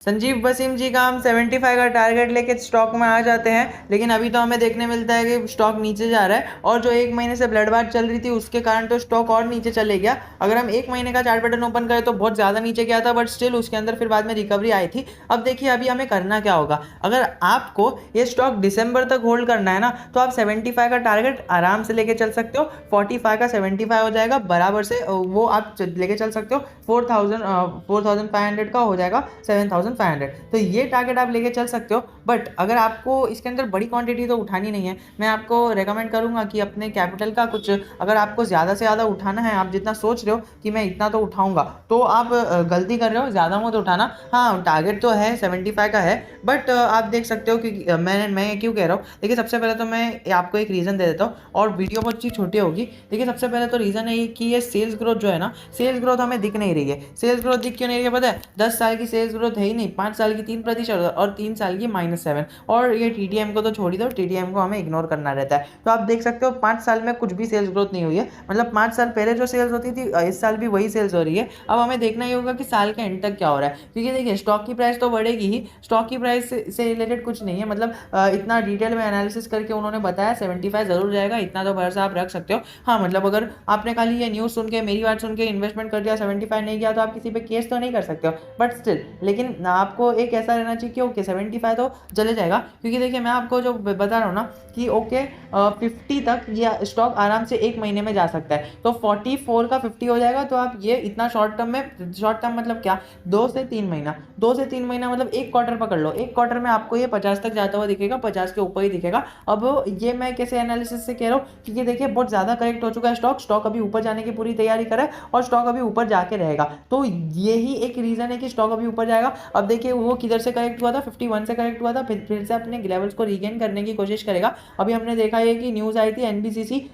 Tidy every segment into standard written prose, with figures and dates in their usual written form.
संजीव वसीम जी का हम 75 का टारगेट लेके स्टॉक में आ जाते हैं, लेकिन अभी तो हमें देखने मिलता है कि स्टॉक नीचे जा रहा है और जो एक महीने से ब्लड बाथ चल रही थी उसके कारण तो स्टॉक और नीचे चले गया। अगर हम एक महीने का चार्ट पैटर्न ओपन करें तो बहुत ज़्यादा नीचे गया था, बट स्टिल उसके अंदर फिर बाद में रिकवरी आई थी। अब देखिए अभी हमें करना क्या होगा। अगर आपको ये स्टॉक दिसंबर तक होल्ड करना है ना, तो आप 75 का टारगेट आराम से लेके चल सकते हो। 45 का 75 हो जाएगा बराबर से, वो आप लेके चल सकते हो। 4500 का हो जाएगा 7500। तो ये टारगेट आप लेके चल सकते हो। बट अगर आपको इसके अंदर बड़ी क्वांटिटी तो उठानी नहीं है, मैं आपको रेकमेंड करूंगा कि अपने कैपिटल का कुछ, अगर आपको ज़्यादा से ज़्यादा उठाना है, आप जितना सोच रहे हो कि मैं इतना तो उठाऊंगा, तो आप गलती कर रहे हो, ज़्यादा मत उठाना। हाँ, टारगेट तो है 75 का है, बट आप देख सकते हो कि मैं क्यों कह रहा हूँ। देखिए सबसे पहले तो मैं आपको एक रीज़न दे देता हूँ और वीडियो बहुत चीज़ छोटी होगी। देखिए सबसे पहले तो रीज़न है कि ये सेल्स ग्रोथ जो है ना, सेल्स ग्रोथ हमें दिख नहीं रही है। सेल्स ग्रोथ दिख क्यों नहीं रही है पता है? 10 साल की सेल्स ग्रोथ है ही नहीं, 5 साल की 3% और 3 साल की -7। और ये टीटीएम को तो छोड़ ही दो, टीटीएम को हमें इग्नोर करना रहता है। तो आप देख सकते हो 5 साल में कुछ भी सेल्स ग्रोथ नहीं हुई है। मतलब 5 साल पहले जो सेल्स होती थी इस साल भी वही सेल्स हो रही है। अब हमें देखना ही होगा कि साल के एंड तक क्या हो रहा है, क्योंकि देखिए स्टॉक की प्राइस तो बढ़ेगी ही, स्टॉक की प्राइस से रिलेटेड कुछ नहीं है। मतलब इतना डिटेल में एनालिसिस करके उन्होंने बताया 75 जरूर जाएगा, इतना तो भरोसा आप रख सकते हो। हाँ मतलब अगर आपने खाली ये न्यूज़ सुन के, मेरी बात सुन के इन्वेस्टमेंट कर दिया, 75 नहीं गया, तो आप किसी पे केस तो नहीं कर सकते हो, बट स्टिल लेकिन आपको एक ऐसा रहना चाहिए कि ओके 75 तो चले जाएगा। क्योंकि देखिए मैं आपको जो बता रहा हूँ ना कि ओके 50 तक ये स्टॉक आराम से एक महीने में जा सकता है। तो 44 का 50 हो जाएगा, तो आप ये इतना शॉर्ट टर्म में, शॉर्ट टर्म मतलब क्या, 2 से 3 महीना, 2 से 3 महीना मतलब एक क्वार्टर पकड़ लो, एक क्वार्टर में आपको ये 50 तक जाता हुआ दिखेगा, 50 के ऊपर ही दिखेगा। अब ये मैं कैसे एनालिसिस से कह रहा हूँ, क्योंकि देखिए बहुत ज़्यादा करेक्ट हो चुका है स्टॉक अभी ऊपर जाने की पूरी तैयारी कर रहा है और स्टॉक अभी ऊपर जाके रहेगा। तो यही एक रीज़न है कि स्टॉक अभी ऊपर जाएगा। अब देखिए वो किधर से करेक्ट हुआ था, 51 से करेक्ट हुआ था, फिर से अपने लेवल्स को रीगेन करने की कोशिश करेगा। अभी हमने देखा है कि न्यूज़ आई थी एनबीसीसी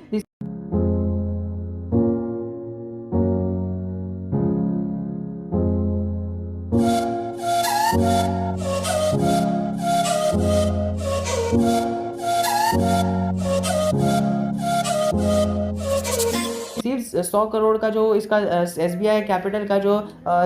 सिर्फ 100 करोड़ का जो इसका एसबीआई कैपिटल का जो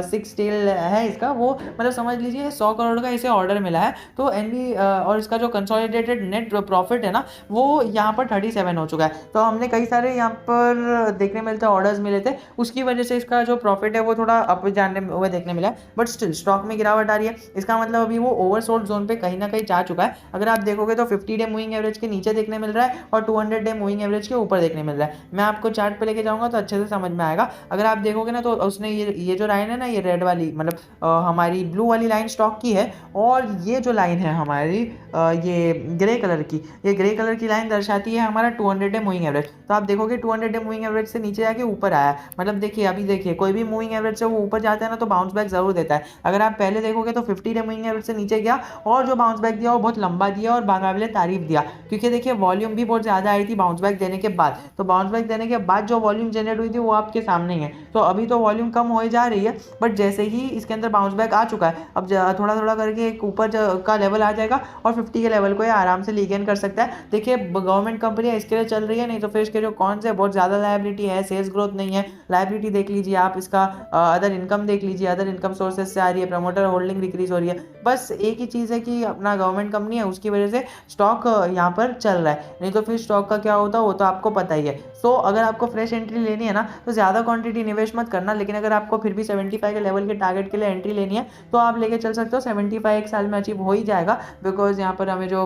6 टेल है इसका, वो मतलब समझ लीजिए 100 करोड़ का इसे ऑर्डर मिला है। तो एनबी और इसका जो कंसोलिडेटेड नेट प्रॉफिट है ना, वो यहाँ पर 37 हो चुका है। तो हमने कई सारे यहाँ पर देखने मिलते ऑर्डर्स मिले थे, उसकी वजह से इसका जो प्रॉफिट है वो थोड़ा अप जाने हुए देखने मिला है। बट स्टिल स्टॉक में गिरावट आ रही है, इसका मतलब अभी वो ओवरसोल्ड जोन पे कहीं ना कहीं जा चुका है। अगर आप देखोगे तो 50 डे मूविंग एवरेज के नीचे देखने मिल रहा है और 200 डे मूविंग एवरेज के ऊपर देखने मिल रहा है। मैं आपको चार्ट पे लेके जाऊंगा तो अच्छे से समझ में आएगा। अगर आप देखोगे ना तो उसने ये जो लाइन है ना, ये रेड वाली, मतलब हमारी ब्लू वाली लाइन स्टॉक की है, और ये जो लाइन है हमारी ये ग्रे कलर की, ये ग्रे कलर की लाइन दर्शाती है हमारा 200 डे मूविंग एवरेज। तो आप देखोगे 200 डे मूविंग एवरेज से नीचे जाके ऊपर आया। मतलब देखिए अभी देखिए कोई भी मूविंग एवरेज से वो ऊपर जाता है ना तो बाउंस बैक जरूर देता है। अगर आप पहले देखोगे तो 50 डे मूविंग एवरेज से नीचे गया और जो बाउंस बैक दिया वो बहुत लंबा दिया और बाकाबिले तारीफ दिया, क्योंकि देखिए वॉल्यूम भी बहुत ज़्यादा आई थी बाउंस बैक देने के बाद। तो बाउंस बैक देने के बाद जो वॉल्यूम जनरेट हुई थी वो आपके सामने ही है। तो अभी तो वॉल्यूम कम हो जा रही है, बट जैसे ही इसके अंदर बाउंस बैक आ चुका है, अब थोड़ा थोड़ा करके एक ऊपर का लेवल आ जाएगा और 50 के लेवल को ये आराम से रीगेन कर सकता है। देखिए गवर्नमेंट कंपनियां इसके लिए चल रही है, नहीं तो फिर इसके जो कौन से बहुत ज़्यादा लायबिलिटी है, सेल्स ग्रोथ नहीं है, लायबिलिटी देख लीजिए आप, इसका अदर इनकम देख लीजिए, अदर इनकम सोर्सेज से आ रही है, प्रमोटर होल्डिंग डिक्रीज हो रही है। बस एक ही चीज़ है कि अपना गवर्नमेंट कंपनी है, उसकी वजह से स्टॉक यहाँ पर चल रहा है, नहीं तो फिर स्टॉक का क्या होता वो तो आपको पता ही है। सो अगर आपको फ्रेश एंट्री लेनी है ना तो ज़्यादा क्वांटिटी निवेश मत करना, लेकिन अगर आपको फिर भी 75 के लेवल के टारगेट के लिए एंट्री लेनी है तो आप लेके चल सकते हो। 75 एक साल में अचीव हो ही जाएगा, बिकॉज यहाँ पर हमें जो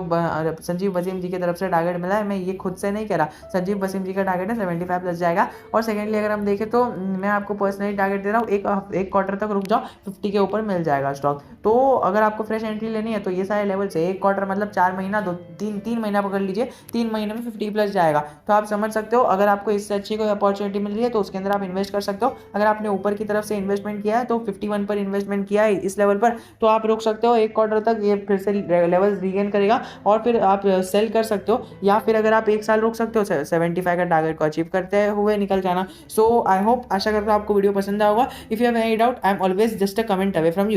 संजीव वसीम जी की तरफ से टारगेट मिला है, मैं ये खुद से नहीं कह रहा, संजीव वसीम जी का टारगेट है 75 प्लस जाएगा। और सेकेंडली अगर हम देखें तो मैं आपको पर्सनली टारगेट दे रहा हूँ, एक क्वार्टर तक रुक जाओ, 50 के ऊपर मिल जाएगा स्टॉक। तो अगर आपको फ्रेश एंट्री लेनी है तो ये सारे लेवल से एक क्वार्टर मतलब 4 महीना, 2 3 महीना पकड़ लीजिए, 3 महीने में 50 प्लस जाएगा। तो आप समझ सकते हो अगर आपको इससे अच्छी कोई अपॉर्चुनिटी मिल रही है तो उसके अंदर आप इन्वेस्ट कर सकते हो। अगर आपने ऊपर की तरफ से इन्वेस्टमेंट किया है तो 51 पर इन्वेस्टमेंट किया है इस लेवल पर, तो आप रुक सकते हो, एक क्वार्टर तक ये फिर से लेवल रीगेन करेगा और फिर आप सेल कर सकते हो। या फिर अगर आप एक साल रुक सकते हो 75 का टारगेट को अचीव करते हुए निकल जाना। सो आई होप, आशा करता हूँ आपको वीडियो पसंद आया होगा। If you have any doubt I am always just a comment away from you.